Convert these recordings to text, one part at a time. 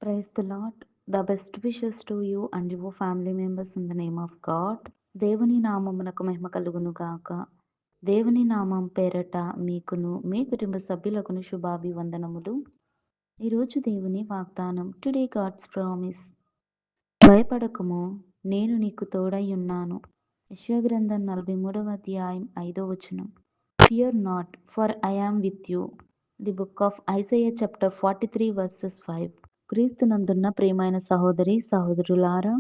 Praise the Lord. The best wishes to you and your family members in the name of God. దేవుని నామమునకు మహిమ కలుగును గాక. దేవుని నామం పేరట మీకును మీ కుటుంబ సభ్యులకును శుభాభివందనములు. ఈరోజు దేవుని వాగ్దానం. Today God's promise. భయపడకుము, నేను నీకు తోడై ఉన్నాను. యెషయా గ్రంథం 43వ అధ్యాయం 5వ వచనం. Fear not, for I am with you. The book of Isaiah chapter 43 verses 5. క్రీస్తునందున్న ప్రియమైన సహోదరి సహోదరులారా,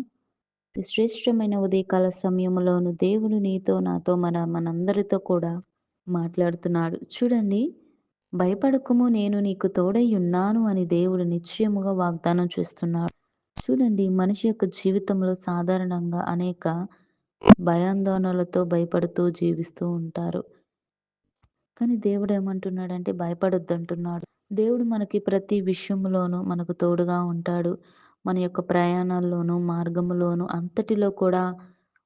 ఈ శ్రేష్టమైన ఉదయకాల సమయంలోను దేవుడు నీతో నాతో మనందరితో కూడా మాట్లాడుతున్నాడు. చూడండి, భయపడకుము, నేను నీకు తోడై ఉన్నాను అని దేవుడు నిశ్చయముగా వాగ్దానం చేస్తున్నాడు. చూడండి, మనిషి యొక్క జీవితంలో సాధారణంగా అనేక భయాందోళనలతో భయపడుతూ జీవిస్తూ ఉంటారు. కానీ దేవుడు ఏమంటున్నాడంటే భయపడొద్దంటున్నాడు. దేవుడు మనకి ప్రతి విషయంలోనూ మనకు తోడుగా ఉంటాడు. మన యొక్క ప్రయాణాల్లోనూ, మార్గములోనూ అంతటిలో కూడా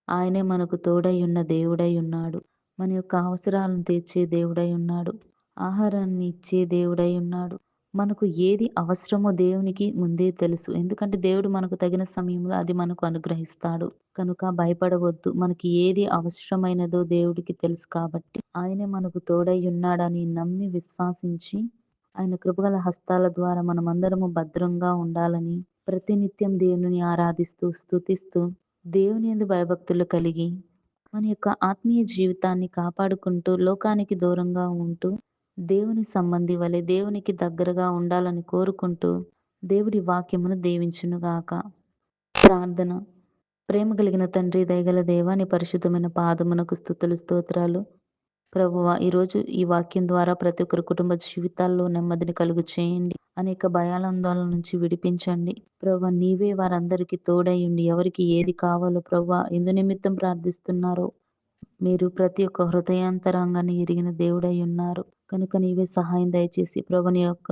ఆయనే మనకు తోడై ఉన్న దేవుడై ఉన్నాడు. మన యొక్క అవసరాలను తీర్చే దేవుడై ఉన్నాడు. ఆహారాన్ని ఇచ్చే దేవుడై ఉన్నాడు. మనకు ఏది అవసరమో దేవునికి ముందే తెలుసు. ఎందుకంటే దేవుడు మనకు తగిన సమయంలో అది మనకు అనుగ్రహిస్తాడు. కనుక భయపడవద్దు. మనకి ఏది అవసరమైనదో దేవుడికి తెలుసు కాబట్టి ఆయనే మనకు తోడై ఉన్నాడని నమ్మి విశ్వాసించి ఆయన కృపగల హస్తాల ద్వారా మనమందరము భద్రంగా ఉండాలని ప్రతినిత్యం దేవునిని ఆరాధిస్తూ, స్తుతిస్తూ, దేవుని యందు భయభక్తులు కలిగి మన యొక్క ఆత్మీయ జీవితాన్ని కాపాడుకుంటూ, లోకానికి దూరంగా ఉంటూ, దేవుని సంబంధి వలె దేవునికి దగ్గరగా ఉండాలని కోరుకుంటూ, దేవుడి వాక్యమును దీవించునుగాక. ప్రార్థన. ప్రేమ కలిగిన తండ్రి, దయగల దేవా, నీ పరిశుద్ధమైన పాదమునకు స్తుతులు, స్తోత్రాలు. ప్రభువా, ఈరోజు ఈ వాక్యం ద్వారా ప్రతి ఒక్కరి కుటుంబ జీవితాల్లో నెమ్మదిని కలుగు చేయండి. అనేక భయాలందోళన నుంచి విడిపించండి. ప్రభువా, నీవే వారందరికీ తోడై ఉండి ఎవరికి ఏది కావాలో ప్రభువా, ఎందు నిమిత్తం ప్రార్థిస్తున్నారో మీరు ప్రతి ఒక్క హృదయాంతరంగాన్ని ఎరిగిన దేవుడై ఉన్నారు. కనుక నీవే సహాయం దయచేసి ప్రభుని యొక్క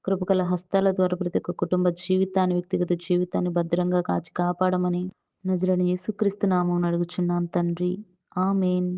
కృపగల హస్తాల ద్వారా ప్రతి ఒక్క కుటుంబ జీవితాన్ని, వ్యక్తిగత జీవితాన్ని భద్రంగా కాచి కాపాడమని నజరేయుడైన యేసుక్రీస్తు నామమున అడుగుచున్నాను తండ్రి. ఆమేన్.